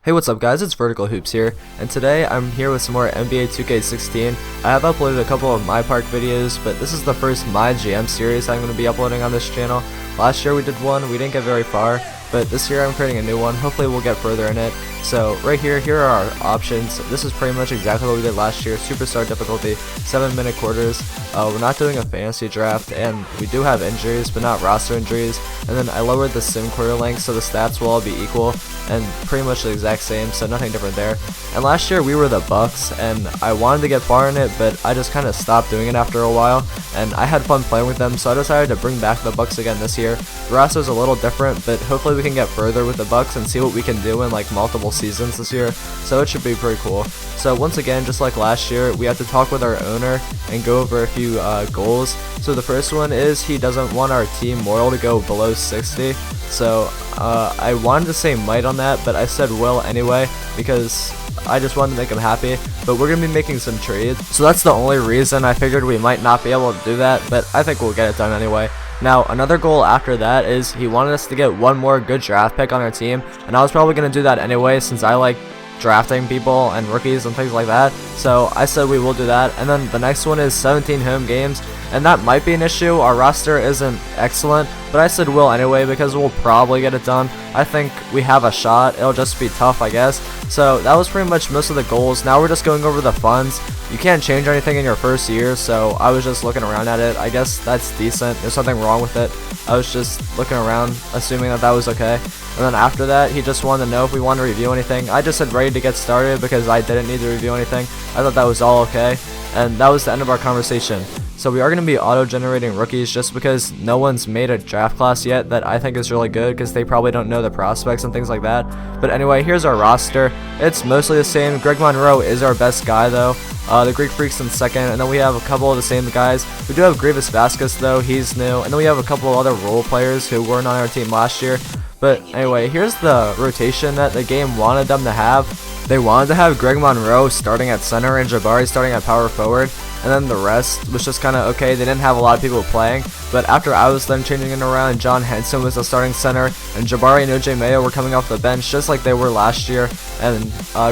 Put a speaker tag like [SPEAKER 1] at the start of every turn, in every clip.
[SPEAKER 1] Hey, what's up guys, it's Vertical Hoops here, and today I'm here with some more NBA 2K16. I have uploaded a couple of My Park videos, but this is the first MyGM series I'm going to be uploading on this channel. Last year we did one, we didn't get very far, but this year I'm creating a new one. Hopefully we'll get further in it. So right here are our options. This is pretty much exactly what we did last year. Superstar difficulty, 7-minute quarters. We're not doing a fantasy draft, and we do have injuries, but not roster injuries. And then I lowered the sim quarter length so the stats will all be equal and pretty much the exact same, so nothing different there. And last year we were the Bucks, and I wanted to get far in it, but I just kind of stopped doing it after a while, and I had fun playing with them, so I decided to bring back the Bucks again this year. The roster's a little different, but hopefully we can get further with the Bucks and see what we can do in like multiple seasons this year, so it should be pretty cool. So once again, just like last year, we have to talk with our owner and go over a few goals. So the first one is he doesn't want our team moral to go below 60. So I wanted to say might on that, but I said will anyway because I just wanted to make him happy. But we're going to be making some trades, so that's the only reason I figured we might not be able to do that, but I think we'll get it done anyway. Now, another goal after that is he wanted us to get one more good draft pick on our team, and I was probably going to do that anyway since I like drafting people and rookies and things like that, so I said we will do that. And then the next one is 17 home games, and that might be an issue. Our roster isn't excellent, but I said will anyway because we'll probably get it done. I think we have a shot. It'll just be tough, I guess. So that was pretty much most of the goals. Now we're just going over the funds. You can't change anything in your first year, so I was just looking around at it. I guess that's decent. There's nothing wrong with it. I was just looking around, assuming that that was okay. And then after that, he just wanted to know if we wanted to review anything. I just said ready to get started because I didn't need to review anything. I thought that was all okay. And that was the end of our conversation. So we are going to be auto-generating rookies just because no one's made a draft class yet that I think is really good because they probably don't know the prospects and things like that. But anyway, here's our roster. It's mostly the same. Greg Monroe is our best guy though. The Greek Freak's in second, and then we have a couple of the same guys. We do have Grievous Vasquez though, he's new, and then we have a couple of other role players who weren't on our team last year. But anyway, here's the rotation that the game wanted them to have. They wanted to have Greg Monroe starting at center and Jabari starting at power forward, and then the rest was just kind of okay. They didn't have a lot of people playing, but after I was then changing it around, John Henson was the starting center, and Jabari and OJ Mayo were coming off the bench just like they were last year, and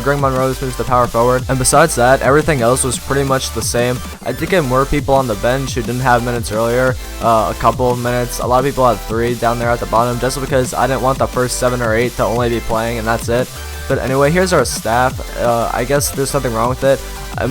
[SPEAKER 1] Greg Monroe moved to power forward. And besides that, everything else was pretty much the same. I did get more people on the bench who didn't have minutes earlier, a couple of minutes. A lot of people had 3 down there at the bottom just because I didn't want the first 7 or 8 to only be playing, and that's it. But anyway, here's our staff. I guess there's something wrong with it. I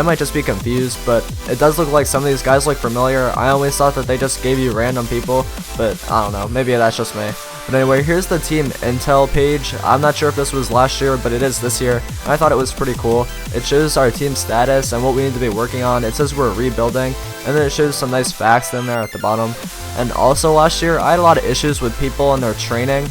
[SPEAKER 1] might just be confused, but it does look like some of these guys look familiar. I always thought that they just gave you random people, but I don't know, maybe that's just me. But anyway, here's the team intel page. I'm not sure if this was last year, but it is this year, and I thought it was pretty cool. It shows our team status and what we need to be working on. It says we're rebuilding, and then it shows some nice facts in there at the bottom. And also last year, I had a lot of issues with people and their training.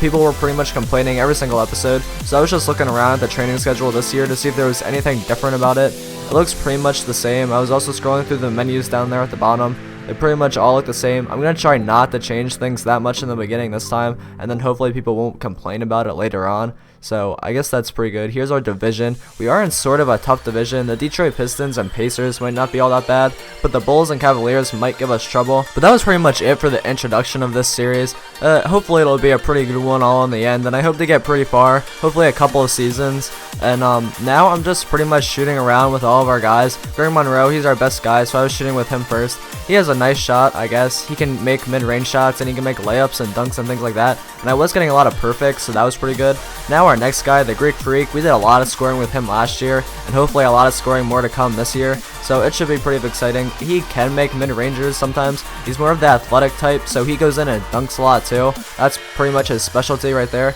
[SPEAKER 1] People were pretty much complaining every single episode, so I was just looking around at the training schedule this year to see if there was anything different about it. It looks pretty much the same. I was also scrolling through the menus down there at the bottom. They pretty much all look the same. I'm going to try not to change things that much in the beginning this time, and then hopefully people won't complain about it later on. So I guess that's pretty good. Here's our division. We are in sort of a tough division. The Detroit Pistons and Pacers might not be all that bad, but the Bulls and Cavaliers might give us trouble. But that was pretty much it for the introduction of this series. Hopefully it'll be a pretty good one all in the end, and I hope to get pretty far, hopefully a couple of seasons. And now I'm just pretty much shooting around with all of our guys. Greg Monroe, he's our best guy, so I was shooting with him first. He has a nice shot, I guess. He can make mid-range shots, and he can make layups and dunks and things like that. And I was getting a lot of perfects, so that was pretty good. Now our next guy, the Greek Freak, we did a lot of scoring with him last year, and hopefully a lot of scoring more to come this year. So it should be pretty exciting. He can make mid-rangers sometimes. He's more of the athletic type, so he goes in and dunks a lot too. That's pretty much his specialty right there.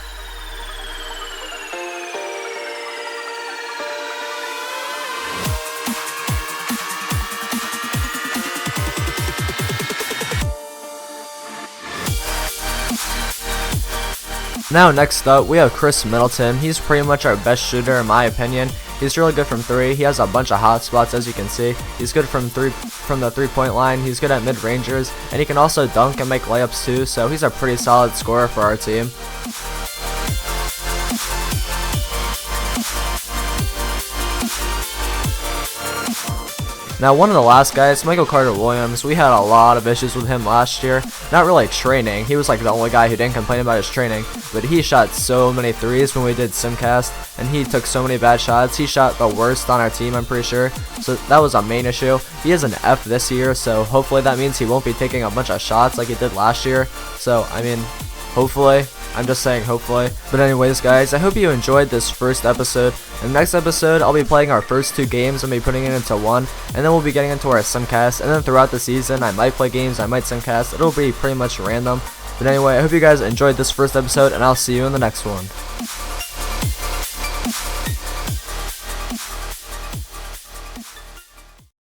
[SPEAKER 1] Now next up, we have Chris Middleton. He's pretty much our best shooter in my opinion. He's really good from 3. He has a bunch of hot spots as you can see. He's good from the 3-point line. He's good at mid-rangers, and he can also dunk and make layups too, so he's a pretty solid scorer for our team. Now, one of the last guys, Michael Carter Williams, we had a lot of issues with him last year. Not really training. He was like the only guy who didn't complain about his training, but he shot so many threes when we did Simcast, and he took so many bad shots. He shot the worst on our team, I'm pretty sure. So that was a main issue. He has an F this year, so hopefully that means he won't be taking a bunch of shots like he did last year. So, I mean, hopefully. I'm just saying hopefully. But anyways guys, I hope you enjoyed this first episode. In the next episode, I'll be playing our first 2 games. I'll be putting it into one, and then we'll be getting into our simcast. And then throughout the season, I might play games, I might simcast. It'll be pretty much random. But anyway, I hope you guys enjoyed this first episode, and I'll see you in the next one.